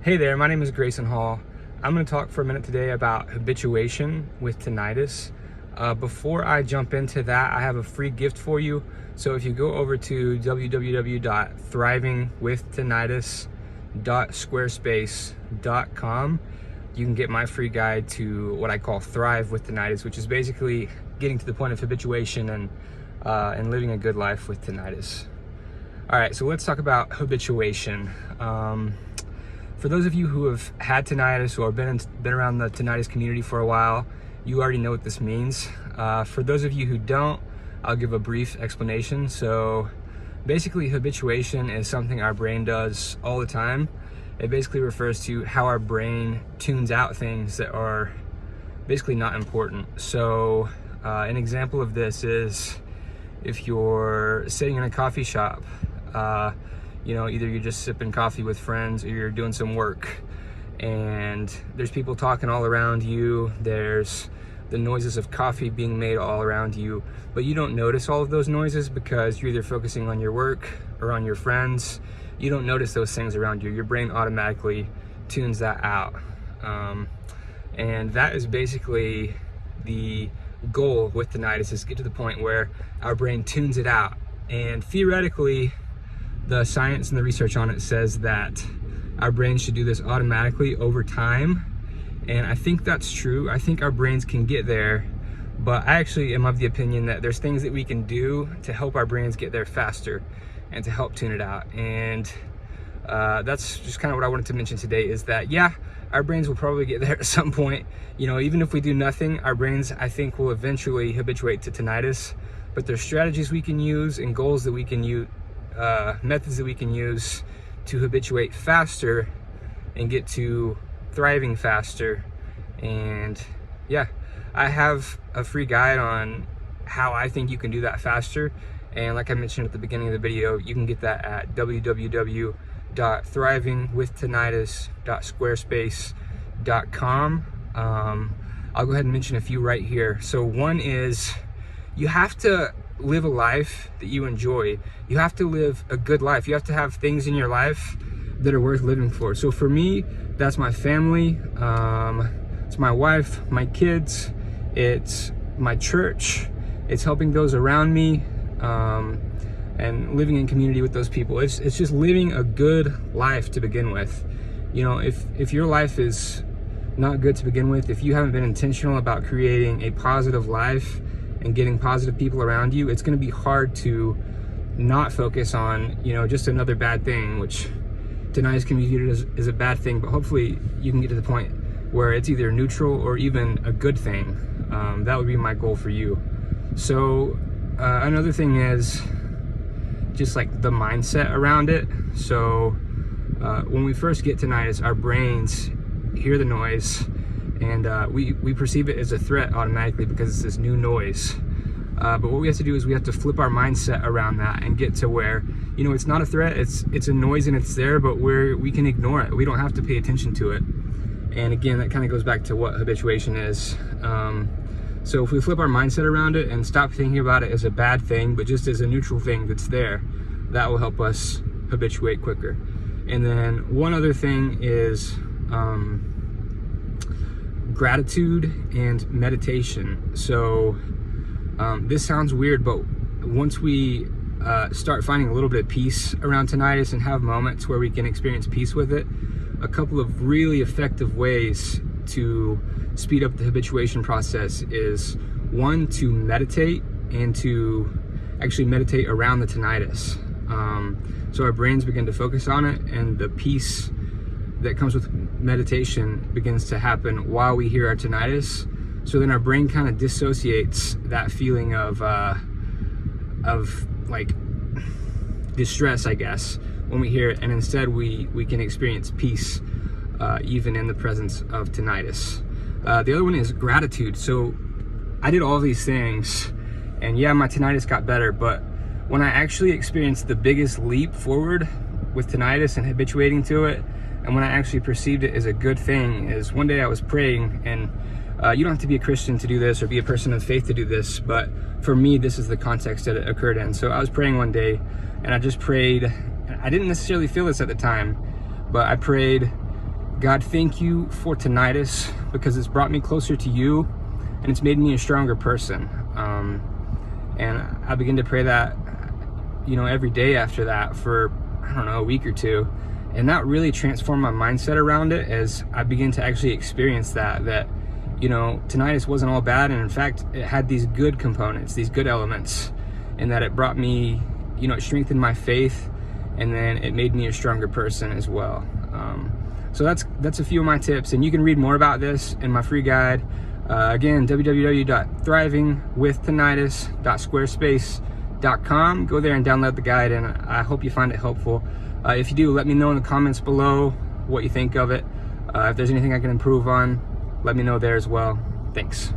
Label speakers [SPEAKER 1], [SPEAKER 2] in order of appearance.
[SPEAKER 1] Hey there, my name is Grayson Hall. I'm going to talk for a minute today about habituation with tinnitus. Before I jump into that, I have a free gift for you. So if you go over to www.thrivingwithtinnitus.squarespace.com, you can get my free guide to what I call Thrive with Tinnitus, which is basically getting to the point of habituation and living a good life with tinnitus. All right, so let's talk about habituation. For those of you who have had tinnitus or been around the tinnitus community for a while, you already know what this means. For those of you who don't, I'll give a brief explanation. So basically, habituation is something our brain does all the time. It basically refers to how our brain tunes out things that are basically not important. So an example of this is if you're sitting in a coffee shop, either you're just sipping coffee with friends or you're doing some work and there's people talking all around you, there's the noises of coffee being made all around you, but you don't notice all of those noises because you're either focusing on your work or on your friends. You don't notice those things around you. Your brain automatically tunes that out. And that is basically the goal with tinnitus, is to get to the point where our brain tunes it out. And theoretically, the science and the research on it says that our brains should do this automatically over time. And I think that's true. I think our brains can get there, but I actually am of the opinion that there's things that we can do to help our brains get there faster and to help tune it out. And that's just kind of what I wanted to mention today, is that, yeah, our brains will probably get there at some point. Even if we do nothing, our brains, I think, will eventually habituate to tinnitus. But there's strategies we can use and goals that we can use, methods that we can use to habituate faster and get to thriving faster. And yeah, I have a free guide on how I think you can do that faster. And like I mentioned at the beginning of the video, you can get that at www.thrivingwithtinnitus.squarespace.com. I'll go ahead and mention a few right here. So one is, you have to live a life that you enjoy. You have to live a good life. You have to have things in your life that are worth living for. So for me, that's my family, it's my wife, my kids, it's my church, it's helping those around me, and living in community with those people. It's just living a good life to begin with. If your life is not good to begin with, if you haven't been intentional about creating a positive life and getting positive people around you, it's going to be hard to not focus on, just another bad thing, which tinnitus can be viewed as a bad thing, but hopefully you can get to the point where it's either neutral or even a good thing. That would be my goal for you. So another thing is just like the mindset around it. So when we first get tinnitus, our brains hear the noise and we perceive it as a threat automatically because it's this new noise. But what we have to do is we have to flip our mindset around that and get to where, it's not a threat, it's a noise and it's there, but we can ignore it. We don't have to pay attention to it. And again, that kind of goes back to what habituation is. So if we flip our mindset around it and stop thinking about it as a bad thing, but just as a neutral thing that's there, that will help us habituate quicker. And then one other thing is gratitude and meditation. So this sounds weird, but once we start finding a little bit of peace around tinnitus and have moments where we can experience peace with it, a couple of really effective ways to speed up the habituation process is, one, to meditate, and to actually meditate around the tinnitus. So our brains begin to focus on it, and the peace that comes with meditation begins to happen while we hear our tinnitus. So then our brain kind of dissociates that feeling of like distress, I guess, when we hear it, and instead we can experience peace even in the presence of tinnitus. The other one is gratitude. So I did all these things, and yeah, my tinnitus got better, but when I actually experienced the biggest leap forward with tinnitus and habituating to it, and when I actually perceived it as a good thing, is one day I was praying, and you don't have to be a Christian to do this or be a person of faith to do this, but for me, this is the context that it occurred in. So I was praying one day, and I just prayed. I didn't necessarily feel this at the time, but I prayed, God, thank you for tinnitus, because it's brought me closer to you and it's made me a stronger person. And I begin to pray that, every day after that for, I don't know, a week or two. And that really transformed my mindset around it as I begin to actually experience that tinnitus wasn't all bad. And in fact, it had these good components, these good elements, and that it brought me, it strengthened my faith, and then it made me a stronger person as well. So that's a few of my tips, and you can read more about this in my free guide. Again, www.thrivingwithtinnitus.squarespace.com. Go there and download the guide, and I hope you find it helpful. If you do, let me know in the comments below what you think of it. If there's anything I can improve on, let me know there as well. Thanks.